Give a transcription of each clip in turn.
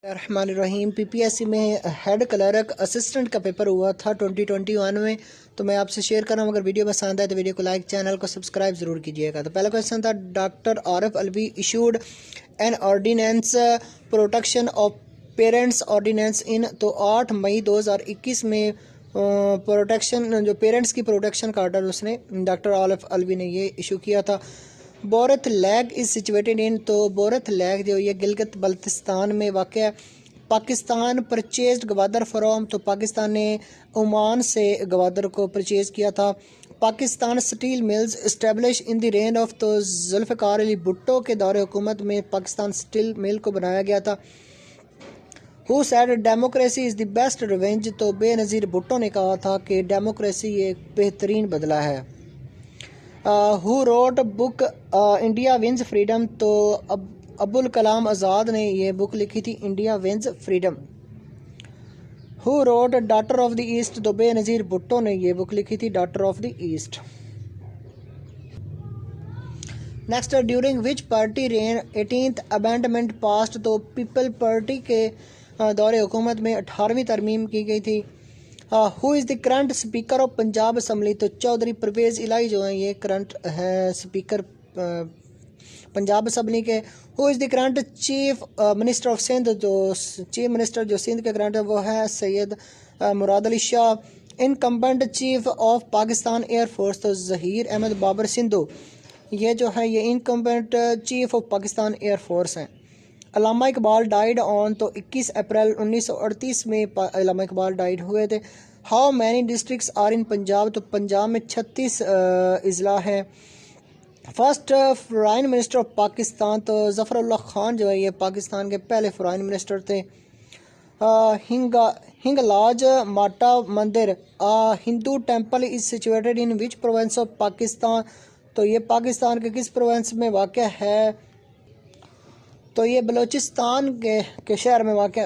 रहमानिर्रहीम। PPSC में head clerk assistant का paper हुआ था 2021 में। तो मैं आपसे शेयर कर रहा हूँ। अगर वीडियो पसंद आए तो वीडियो को लाइक, चैनल को सब्सक्राइब ज़रूर कीजिएगा। तो पहला क्वेश्चन था, doctor Arif Alvi issued an ordinance protection of parents ordinance in. तो 8 मई 2021 में प्रोटेक्शन, जो पेरेंट्स की प्रोटेक्शन का ऑर्डर उसने डॉक्टर आरिफ अलवी ने ये इशू किया था। बोरथ लेक इज़ सिचुएटेड इन। तो बोरथ लेक जो ये गिलगित बल्तिस्तान में वाक़ है। Pakistan purchased Gwadar from. तो पाकिस्तान ने ओमान से गवादर को परचेज़ किया था। Pakistan steel mills establish in the rain of. तो जुल्फ़िकार अली भुट्टो के दौरे हुकूमत में पाकिस्तान स्टील मिल को बनाया गया था। Who said democracy is the best revenge. तो बेनज़ीर भुट्टो ने कहा था कि डेमोक्रेसी एक बेहतरीन बदला है। Who wrote book India wins freedom. तो अब्दुल कलाम आज़ाद ने ये बुक लिखी थी, India wins freedom. Who wrote daughter of the east. तो बेनज़ीर भुट्टो ने ये बुक लिखी थी, daughter of the east. Next, during which party reign 18th amendment passed. तो पीपल पार्टी के दौरे हुकूमत में 18वीं तरमीम की गई थी। Who is the current speaker of Punjab assembly. तो चौधरी परवेज़ इलाही जो है ये करंट है स्पीकर पंजाब असम्बली के। Who is the current chief minister of Sindh. जो चीफ मिनिस्टर जो सिंध के करंट है वो है Syed Murad Ali Shah. Incumbent chief of Pakistan air force. तो ज़हीर अहमद बाबर सिंधु ये जो है ये incumbent chief of Pakistan air force हैं। Allama Iqbal died on. तो 21 अप्रैल 1938 में अल्लामा इकबाल डाइड हुए थे। How many districts are in Punjab. तो पंजाब में 36 अजला हैं। First foreign minister of Pakistan. तो ज़फ़रुल्लाह खान जो है ये पाकिस्तान के पहले फॉरेन मिनिस्टर थे। हिंगलाज माता मंदिर Hindu temple is situated in which province of Pakistan. तो ये पाकिस्तान के किस प्रोविंस में वाक़ है। तो ये बलूचिस्तान के शहर में वाक़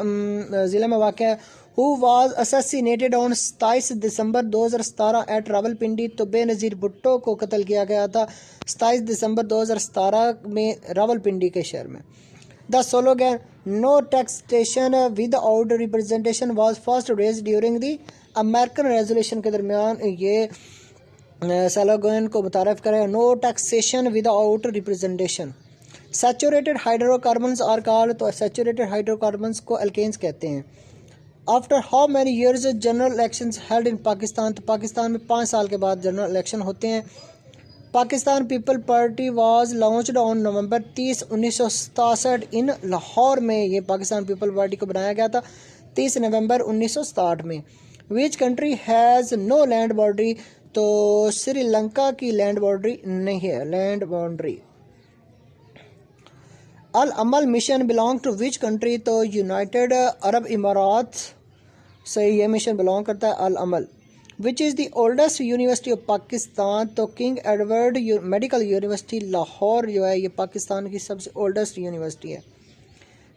ज़िले में वाक़ है। Who was assassinated on 27 December 2017 at Rawalpindi. तो बेनज़ीर भुट्टो को कत्ल किया गया था 27 दिसंबर 2017 में रावलपिंडी के शहर में। The slogan no taxation without representation was first raised during the American resolution के दरमियान ये स्लोगन को मुतारफ़ करें, no taxation without representation. Saturated hydrocarbons are called. तो सैचुरेटेड हाइड्रोकार्बन्स को अल्केन्स कहते हैं। After how many years general elections held in Pakistan. तो पाकिस्तान में 5 साल के बाद जनरल इलेक्शन होते हैं। Pakistan people party was launched on November 30, 1967 इन लाहौर में ये पाकिस्तान पीपल पार्टी को बनाया गया था 30 नवंबर 1967 में। Which country has no land boundary. तो श्रीलंका की लैंड बाउंड्री नहीं है, land boundary. Al Amal mission belong to which country. तो यूनाइटेड अरब इमारात से ये मिशन बिलोंग करता है, Al Amal. Which is the oldest university of Pakistan. तो King Edward Medical University Lahore जो है ये पाकिस्तान की सबसे ओल्डेस्ट यूनिवर्सिटी है।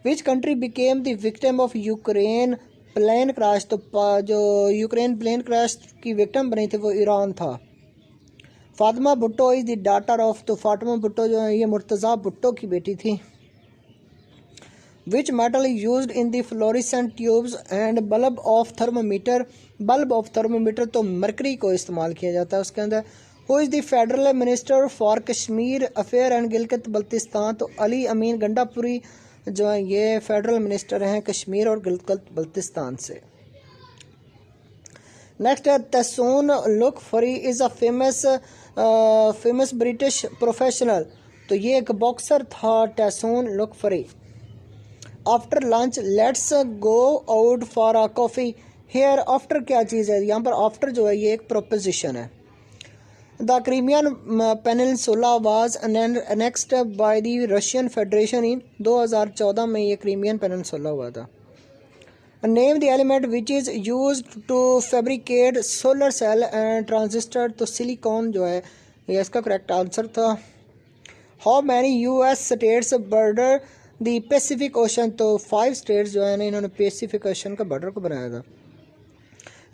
Which country became the victim of Ukraine plane crash. तो जो यूक्रेन प्लेन क्रैश की विक्टिम बनी थी वो ईरान था। Fatima Bhutto is the daughter of. तो फातिमा भुट्टो जो है ये मुर्तज़ा भुट्टो की बेटी थी। Which metal used in the fluorescent tubes and bulb of thermometer. Bulb of thermometer तो मरकरी को इस्तेमाल किया जाता है उसके अंदर। Who is the federal minister for Kashmir affair and Gilgit Baltistan. तो अली अमीन गंडापुरी जो है ये फेडरल मिनिस्टर हैं कश्मीर और गिलगित बल्तिस्तान से। नेक्स्ट है Tyson Luke Fury is a famous British professional. तो ये एक बॉक्सर था Tyson Luke Fury. After lunch let's go out for a coffee. Hereafter क्या चीज़ है, यहाँ पर आफ्टर जो है ये एक प्रोपोजिशन है। The Crimean peninsula was annexed by the Russian Federation in 2014 में ये क्रीमियन पेनिनसुला हुआ था। Name the element which is used to fabricate solar cell and transistor. तो सिलिकॉन जो है ये इसका करेक्ट आंसर था। How many US states border the Pacific Ocean. तो 5 स्टेट्स जो है ना इन्होंने पैसिफिक ओशन का बॉर्डर को बनाया था।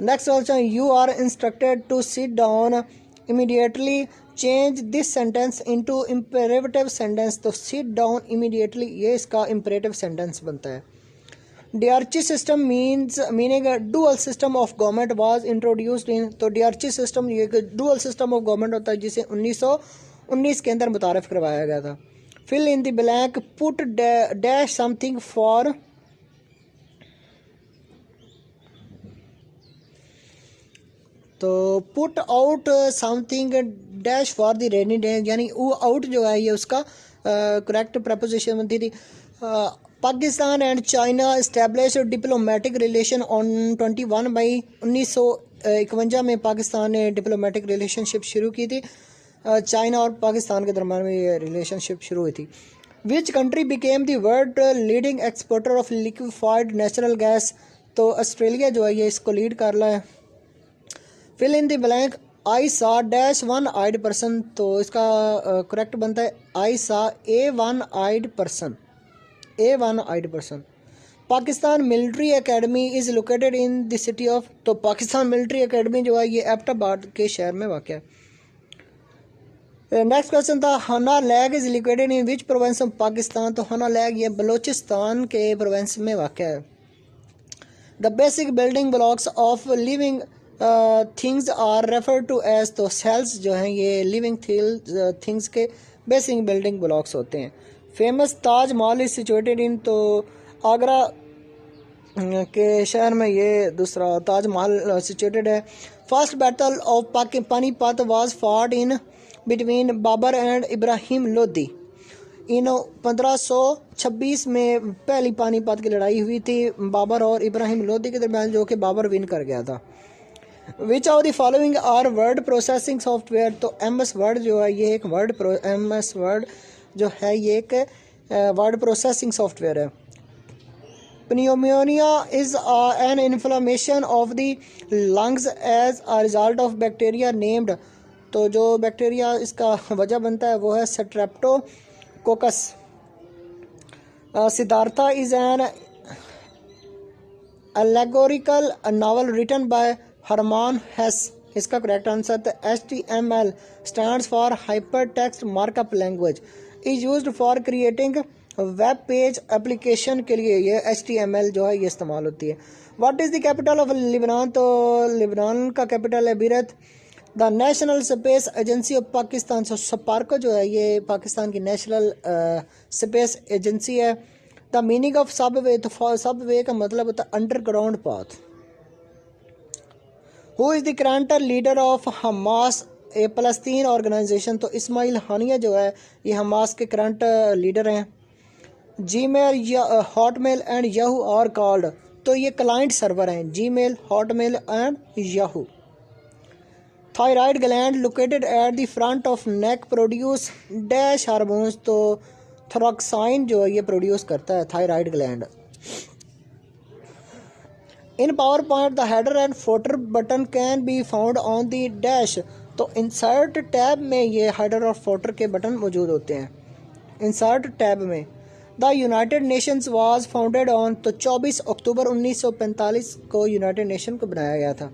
Next also you are instructed to sit down immediately change this sentence into imperative sentence. तो सिट डाउन इमीडिएटली ये इसका इम्पेरेटिव सेंटेंस बनता है। DRC system meaning dual system of government was introduced in, तो DRC system ये dual system of government होता है जिसे 1919 के अंदर मुतारफ़ करवाया गया था। Fill in the blank, put dash something for, तो put out something dash for the rainy day, यानी वो आउट जो है ये उसका करेक्ट प्रपोजिशन बनती थी। Pakistan and China establish diplomatic relation on 21 मई 1951 में पाकिस्तान ने डिप्लोमेटिक रिलेशनशिप शुरू की थी। चाइना और पाकिस्तान के दरम्यान में ये रिलेशनशिप शुरू हुई थी। विच country became the world leading exporter of liquefied natural gas, तो ऑस्ट्रेलिया जो है ये इसको लीड कर रहा है। फिल इन द ब्लैंक, आई सा डैश वन आइड पर्सन, तो इसका करेक्ट बनता है I saw a one eyed person, a one eyed person. Pakistan military academy is located in the city of, तो पाकिस्तान मिलिट्री एकेडमी जो है ये एबटाबाद के शहर में वाक़या है। नेक्स्ट क्वेश्चन था हना lag is located in which province of Pakistan, तो हना लैग ये बलोचिस्तान के प्रोविंस में वाक़या है। The basic building blocks of living things are refer to as, तो सेल्स जो हैं ये लिविंग थिंग्स के बेसिक बिल्डिंग ब्लॉक्स होते हैं। Famous Taj Mahal is situated in, तो आगरा के शहर में ये दूसरा ताज महल सिचुएटेड है। First battle of Panipat was fought in between Babar and Ibrahim Lodi in 1526 में पहली पानीपत की लड़ाई हुई थी बाबर और इब्राहिम लोदी के दरमियान, जो कि बाबर विन कर गया था। Which of the following are word processing software, तो MS वर्ड जो है ये एक MS वर्ड जो है ये एक वर्ड प्रोसेसिंग सॉफ्टवेयर है। Pneumonia is an inflammation of the lungs as a result of bacteria named, तो जो बैक्टीरिया इसका वजह बनता है वो है Streptococcus. Siddhartha is an allegorical novel written by Harman हेस, इसका करेक्ट आंसर था HTML stands for hypertext markup language is used for creating web page application के लिए ये HTML जो है ये इस्तेमाल होती है। What is the capital of Lebanon, तो लिबनान का कैपिटल है Beirut. The national space agency of Pakistan, so Suparco जो है ये पाकिस्तान की नेशनल स्पेस एजेंसी है। द मीनिंग ऑफ सबवे, तो सबवे का मतलब होता है underground path. Who is the current leader of Hamas a फ़लस्तीन ऑर्गेनाइजेशन, तो इस्माइल हानिया जो है ये हमास के करंट लीडर हैं। जीमेल या Hotmail and Yahoo are called, तो ये क्लाइंट सर्वर हैं Gmail, Hotmail and Yahoo. Thyroid gland located at the front of neck produce dash hormones, तो थोरक्साइन जो है ये प्रोड्यूस करता है thyroid gland. In power point the header and footer button can be found on the dash, तो insert tab में ये header और फुटर के बटन मौजूद होते हैं इंसर्ट टैब में। The United Nations was founded on, तो 24 अक्टूबर 1945 को यूनाइटेड नेशन को बनाया गया था।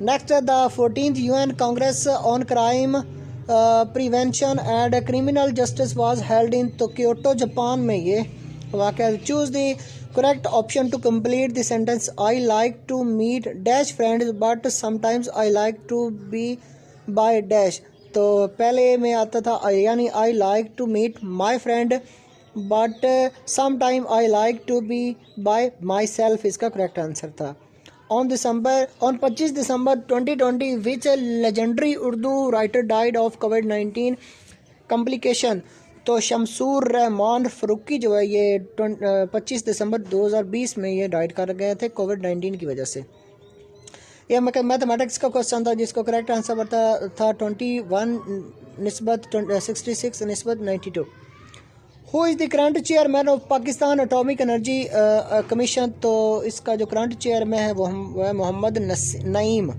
Next the 14th UN congress on crime prevention and criminal justice was held in, तो क्योटो जापान में ये वाक़या। Choose the correct option to complete the sentence I like to meet dash friends but sometimes I like to be by dash, तो पहले में आता था यानी I like to meet my friend but sometime I like to be by myself, इसका correct answer था। On 25 December 2020 which legendary Urdu writer died of covid complication, तो शमसूर रहमान फ़ारूकी जो है ये 25 दिसंबर 2020 में ये डाइड कर गए थे कोविड-19 की वजह से। ये मैथमेटिक्स का क्वेश्चन था जिसको करेक्ट आंसर था 21 निस्बत 66 निस्बत 92। Who is the current chairman of Pakistan atomic energy commission, तो इसका जो करंट चेयरमैन है वो है मोहम्मद नईम।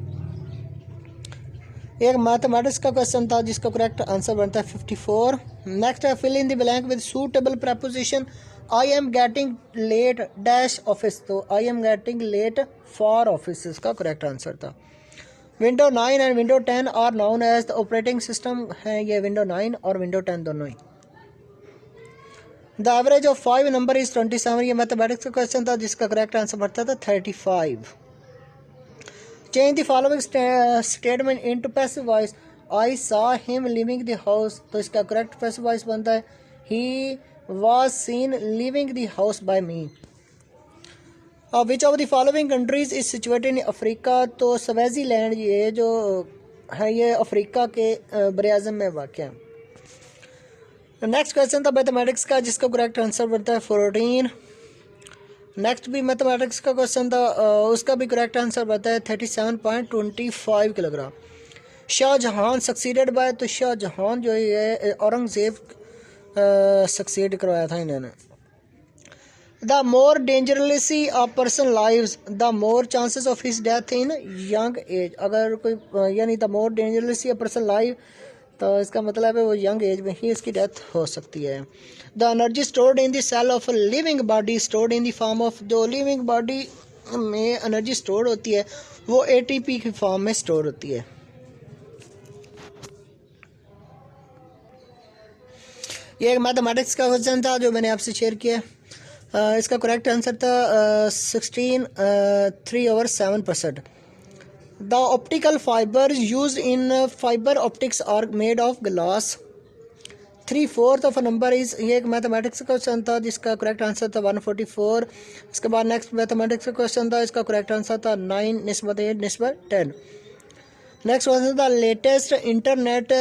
एक मैथमेटिक्स का क्वेश्चन था जिसका करेक्ट आंसर बनता है 54। नेक्स्ट है fill in the blank with suitable preposition. I am getting late dash office, तो I am getting late for office इसका करेक्ट आंसर था। Window 9 and window 10 are known as the operating system है ये window 9 और window 10 दोनों ही। The average of 5 number is 27। ये mathematics का क्वेश्चन था जिसका करेक्ट आंसर बनता था 35। Change the following statement into passive voice. I saw him living the house, तो इसका करेक्ट पैसिव वॉइस बनता है he was scene living the house by me. Which of the following countries is situated in Africa, तो Swaziland ये जो है ये Africa के बर-ए-आज़म में वाक़ है। नेक्स्ट क्वेश्चन था मैथमेटिक्स का जिसका करेक्ट आंसर बनता है 14। नेक्स्ट भी मैथमेटिक्स का क्वेश्चन था, उसका भी करेक्ट आंसर बनता है 37.25 किलोग्राम। शाहजहां सक्सीडेड बाय, तो शाहजहां जो है औरंगज़ेब सक्सीड करवाया था इन्होंने। The more dangerously a person lives, the more chances of his death in young age. अगर कोई यानी the more dangerously a person live, तो इसका मतलब है वो यंग एज में ही इसकी डेथ हो सकती है। The energy stored in the cell of living body stored in the form of, जो लिविंग बॉडी में एनर्जी स्टोर होती है वो एटीपी की फॉर्म में स्टोर होती है। ये एक मैथमेटिक्स का क्वेश्चन था जो मैंने आपसे शेयर किया। इसका करेक्ट आंसर था 16 3/7%। The optical fibre used in fibre optics are made of glass. 3/4 of number is, ये एक मैथमेटिक्स का क्वेश्चन था जिसका करेक्ट आंसर था 144। इसके बाद नेक्स्ट मैथमेटिक्स का क्वेश्चन था, इसका करेक्ट आंसर था 9/8/10। नेक्स्ट क्वेश्चन था latest internet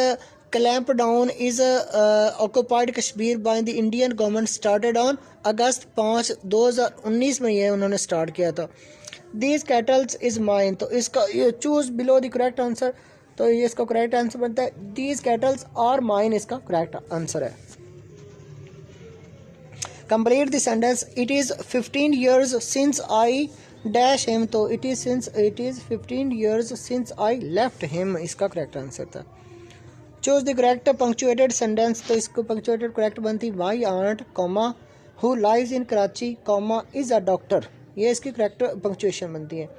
clamp down is occupied Kashmir by the Indian government started on August 5 2019 में ये उन्होंने स्टार्ट किया था। दीज कैटल्स इज माइन, तो इसका ये choose below the correct answer, तो ये इसका करेक्ट आंसर बनता है दीज कैटल्स आर माइन, इसका करेक्ट आंसर है। Complete the sentence, it is 15 years since I dash him, तो it is 15 years since I left him, इसका करेक्ट आंसर था। Choose the correct punctuated sentence, तो इसको punctuated correct बनती my aunt comma who lives in Karachi comma is a doctor, ये इसकी correct punctuation बनती है।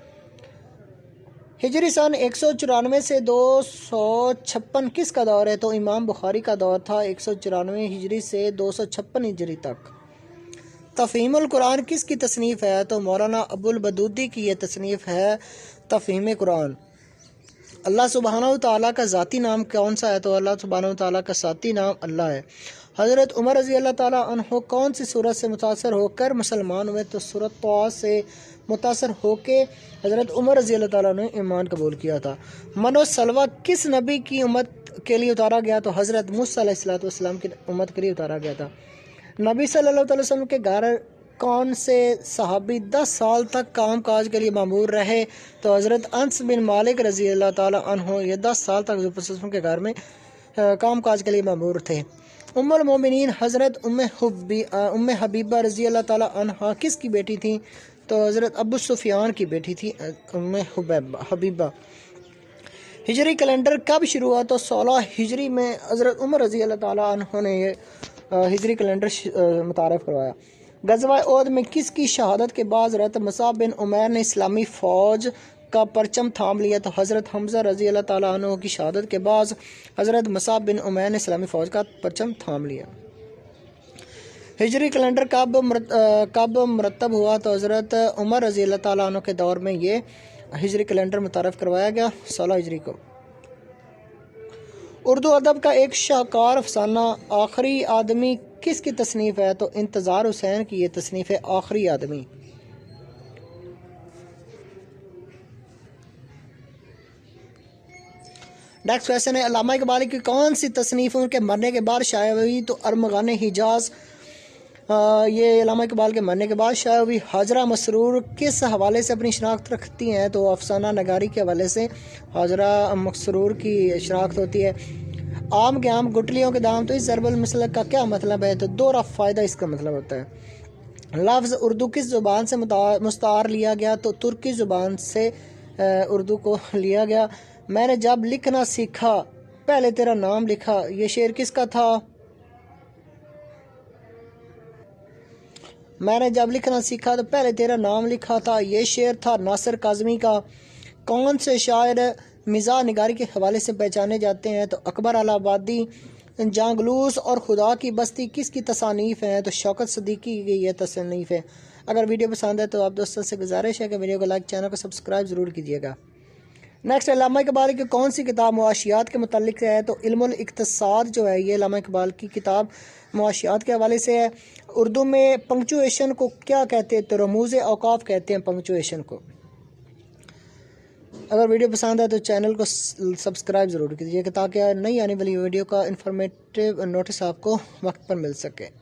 हिजरी सन 194 से 256 किसका दौर है, तो इमाम बुखारी का दौर था 194 हिजरी से 256 हिजरी तक। तफ़हीमुल कुरान किसकी तसनीफ़ है, तो मौलाना अबुल बदूदी की ये तसनीफ़ है तफ़हीम कुरान। अल्लाह सुब्हानहू तआला का ज़ाती नाम कौन सा है, तो अल्लाह सुब्हानहू तआला का ज़ाती नाम अल्लाह है। हज़रत उमर रज़ी अल्लाह ताला अन्हो कौन सी सूरत से मुतासर होकर मुसलमान हुए, तो सूरत तौबा से मुतासर होके हज़रत उमर रज़ी अल्लाह ताला ने ईमान कबूल किया था। मनो सलवा किस नबी की उम्मत के लिए उतारा गया, तो हज़रत मूसा अलैहिस्सलाम की उम्मत के लिए उतारा गया था। नबी सल्लल्लाहु अलैहि वसल्लम के घर कौन से सहाबी 10 साल तक काम काज के लिए मामूर रहे, तो हज़रत अन्स बिन मालिक रज़ी अल्लाह ताला अन्हो ये 10 साल तक रसूल के घर में काम काज के लिए मामूर थे। उम्मुल मोमिनीन हज़रत उम्मे हबीबा रज़ी अल्लाह ताला अन्हा किसकी बेटी थी, तो हज़रत अबू सुफियान की बेटी थी उम्मे हबीबा। हिजरी कैलेंडर कब शुरू हुआ, तो 16 हिजरी में हज़रत उमर रज़ी अल्लाह ताला अन्हो ने ये हिजरी कैलेंडर मुतारफ़ करवाया। गज़वा ओहद में किसकी शहादत के बाद हज़रत मुसाब बिन उमैर ने इस्लामी फ़ौज का परचम थाम लिया, तो हज़रत हमज़ा रज़ी अल्लाह ताला अन्हु की शहादत के बाद हज़रत मुसाब बिन उमैर ने इस्लामी फ़ौज का परचम थाम लिया। हिजरी कैलेंडर कब मुरतब हुआ, तो हज़रत उमर रज़ी अल्लाह ताला अन्हु के दौर में ये हिजरी कैलेंडर मुतारफ़ करवाया गया 16 हिजरी को। उर्दू अदब का एक शाहकार अफसाना आखिरी आदमी किसकी तसनीफ़ है, तो इंतज़ार हुसैन की ये तसनीफ़ है आखिरी आदमी। नेक्स्ट क्वेश्चन है अल्लामा इकबाल की कौन सी तसनीफ़ उनके मरने के बाद शाया हुई, तो अरमगान हिजाज ये अल्लामा इकबाल के मरने के बाद शाया हुई। हाजरा मसरूर किस हवाले से अपनी शनाख्त रखती हैं, तो अफसाना नगारी के हवाले से हाजरा मसरूर की शनाख्त होती है। आम के आम गुटलियों के दाम, तो इस ज़रबुल मिसल का क्या मतलब है, तो दोहरा फ़ायदा इसका मतलब होता है। लफ्ज़ उर्दू किस ज़ुबान से मुस्तार लिया गया, तो तुर्की ज़ुबान से उर्दू को लिया गया। मैंने जब लिखना सीखा पहले तेरा नाम लिखा, ये शेर किसका था, मैंने जब लिखना सीखा तो पहले तेरा नाम लिखा था, ये शेर था नासिर काज़मी का। कौन से शायर मिज़ाह निगारी के हवाले से पहचाने जाते हैं, तो अकबर अलाहाबादी जांगलूस और खुदा की बस्ती किसकी तसानीफ़ हैं? तो शौकत सदीकी की ये तसनीफ़ है। अगर वीडियो पसंद है तो आप दोस्तों से गुजारिश है कि वीडियो को लाइक, चैनल को सब्सक्राइब ज़रूर कीजिएगा। नेक्स्ट, अल्लामा इकबाल की कौन सी किताब मुआशियात के मुतालिक है? तो इल्मुल इक्तिसाद जो है ये अल्लामा इकबाल की किताब मुआशियात के हवाले से है। उर्दू में पंक्चुएशन को क्या कहते हैं? तो रमूज़ औकाफ कहते हैं पंक्चुएशन को। अगर वीडियो पसंद है तो चैनल को सब्सक्राइब ज़रूर कीजिएगा ताकि नई आने वाली वीडियो का इंफॉर्मेटिव नोटिस आपको वक्त पर मिल सके।